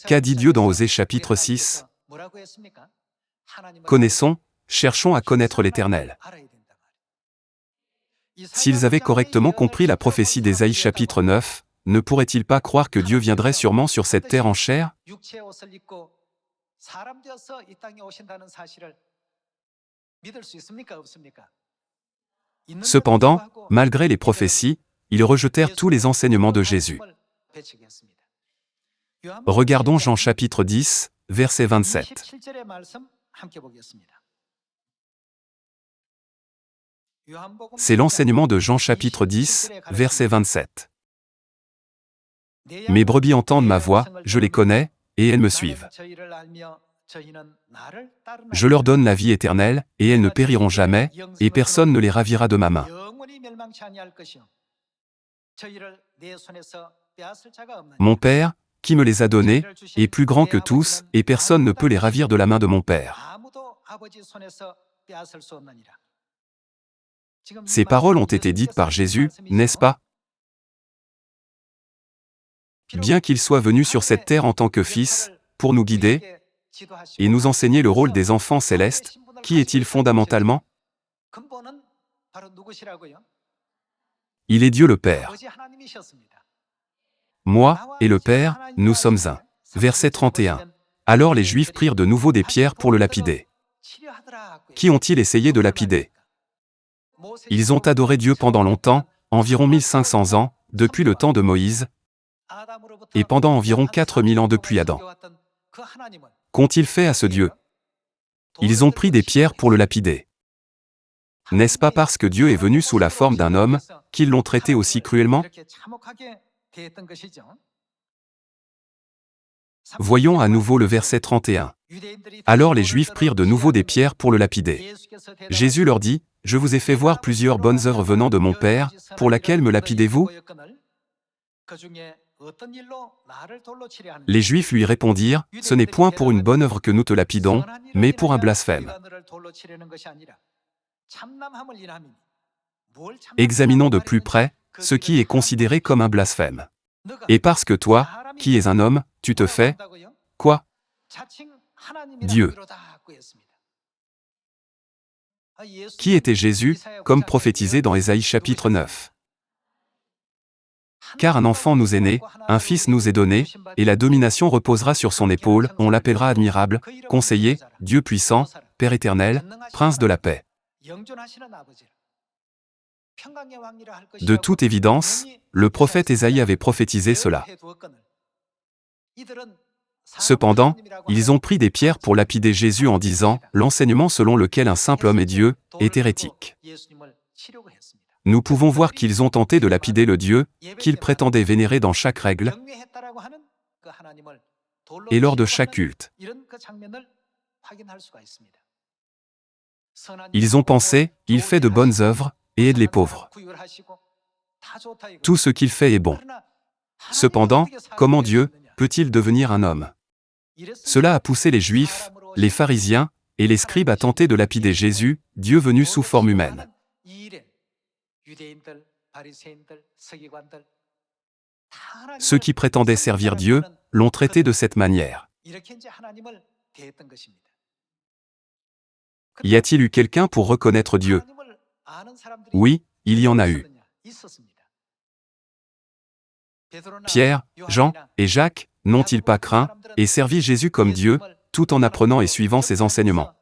Qu'a dit Dieu dans Osée chapitre 6? Connaissons, cherchons à connaître l'Éternel. S'ils avaient correctement compris la prophétie d'Ésaïe chapitre 9, ne pourraient-ils pas croire que Dieu viendrait sûrement sur cette terre en chair? Cependant, malgré les prophéties, ils rejetèrent tous les enseignements de Jésus. Regardons Jean chapitre 10, verset 27. C'est l'enseignement de Jean chapitre 10, verset 27. Mes brebis entendent ma voix, je les connais, et elles me suivent. Je leur donne la vie éternelle, et elles ne périront jamais, et personne ne les ravira de ma main. Mon Père, qui me les a donnés, est plus grand que tous, et personne ne peut les ravir de la main de mon Père. Ces paroles ont été dites par Jésus, n'est-ce pas? Bien qu'il soit venu sur cette terre en tant que Fils, pour nous guider, et nous enseigner le rôle des enfants célestes, qui est-il fondamentalement? Il est Dieu le Père. Moi et le Père, nous sommes un. Verset 31. Alors les Juifs prirent de nouveau des pierres pour le lapider. Qui ont-ils essayé de lapider? Ils ont adoré Dieu pendant longtemps, environ 1500 ans, depuis le temps de Moïse, et pendant environ 4000 ans depuis Adam. Qu'ont-ils fait à ce Dieu? Ils ont pris des pierres pour le lapider. N'est-ce pas parce que Dieu est venu sous la forme d'un homme, qu'ils l'ont traité aussi cruellement? Voyons à nouveau le verset 31. Alors les Juifs prirent de nouveau des pierres pour le lapider. Jésus leur dit, « Je vous ai fait voir plusieurs bonnes œuvres venant de mon Père, pour laquelle me lapidez-vous » Les Juifs lui répondirent, « Ce n'est point pour une bonne œuvre que nous te lapidons, mais pour un blasphème. » Examinons de plus près ce qui est considéré comme un blasphème. Et parce que toi, qui es un homme, tu te fais quoi? Dieu. Qui était Jésus, comme prophétisé dans Ésaïe chapitre 9? Car un enfant nous est né, un fils nous est donné, et la domination reposera sur son épaule, on l'appellera admirable, conseiller, Dieu puissant, Père éternel, Prince de la paix. De toute évidence, le prophète Ésaïe avait prophétisé cela. Cependant, ils ont pris des pierres pour lapider Jésus en disant « L'enseignement selon lequel un simple homme est Dieu est hérétique ». Nous pouvons voir qu'ils ont tenté de lapider le Dieu qu'ils prétendaient vénérer dans chaque règle et lors de chaque culte. Ils ont pensé « Il fait de bonnes œuvres et aide les pauvres. Tout ce qu'il fait est bon. » Cependant, comment Dieu peut-il devenir un homme? Cela a poussé les Juifs, les pharisiens et les scribes à tenter de lapider Jésus, Dieu venu sous forme humaine. Ceux qui prétendaient servir Dieu l'ont traité de cette manière. Y a-t-il eu quelqu'un pour reconnaître Dieu? Oui, il y en a eu. Pierre, Jean et Jacques n'ont-ils pas craint et servi Jésus comme Dieu, tout en apprenant et suivant ses enseignements?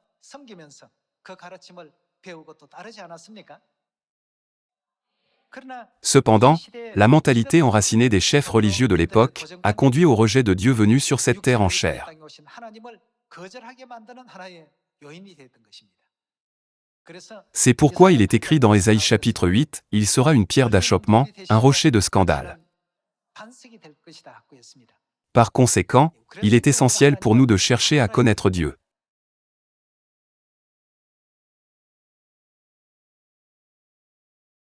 Cependant, la mentalité enracinée des chefs religieux de l'époque a conduit au rejet de Dieu venu sur cette terre en chair. C'est pourquoi il est écrit dans Ésaïe chapitre 8, « Il sera une pierre d'achoppement, un rocher de scandale. » Par conséquent, il est essentiel pour nous de chercher à connaître Dieu.